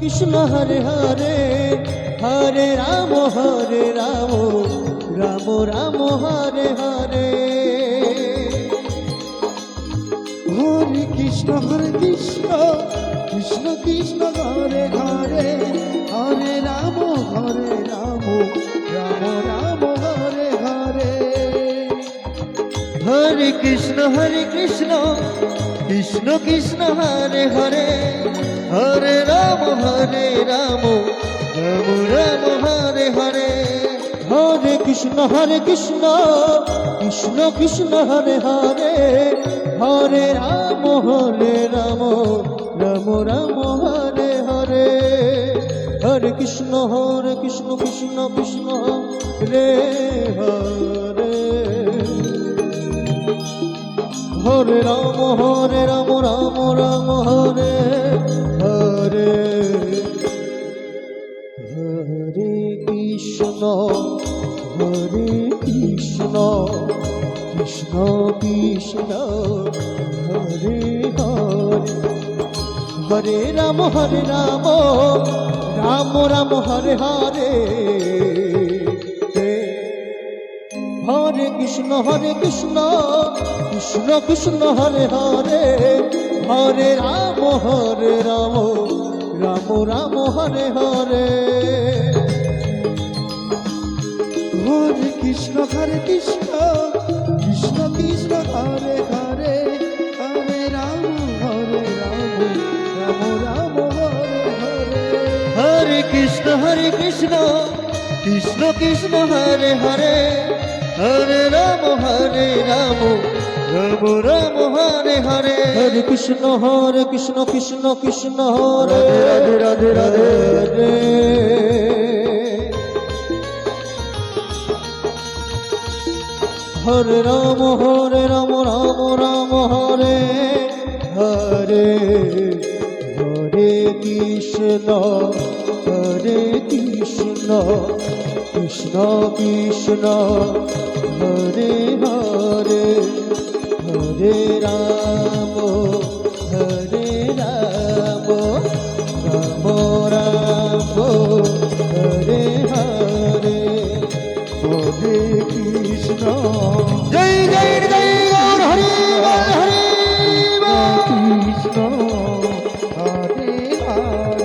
কৃষ্ণ হরে হরে হরে রাম রাম রাম হরে হরে হরে কৃষ্ণ কৃষ্ণ কৃষ্ণ হরে হরে হরে রাম রাম রাম হরে হরে হরে কৃষ্ণ কৃষ্ণ কৃষ্ণ হরে হরে হরে রাম রাম রাম হরে হরে হরে কৃষ্ণ কৃষ্ণ কৃষ্ণ হরে হরে হরে রাম রাম রাম হরে হরে হরে কৃষ্ণ কৃষ্ণ কৃষ্ণ রে হরে হরে রাম রাম হরে হরে হরে কৃষ্ণ কৃষ্ণ কৃষ্ণ হরে হরে হরে রাম রাম হরে হরে হরে কৃষ্ণ কৃষ্ণ কৃষ্ণ হরে হরে হরে রাম রাম হরে হরে হরে কৃষ্ণ কৃষ্ণ কৃষ্ণ হরে হরে হরে রাম রাম হরে হরে হরে কৃষ্ণ কৃষ্ণ কৃষ্ণ হরে হরে হরে রাম রাম হরে হরে হরে কৃষ্ণ কৃষ্ণ হরে রাধে রাধে হরে রাম রাম হরে হরে হরে কৃষ্ণ কৃষ্ণ কৃষ্ণ হরে হরে হরে রাম রাম হরে হরে হরে কৃষ্ণ জয় জয় জয় গৌর হরি হরি কৃষ্ণ হরে হরে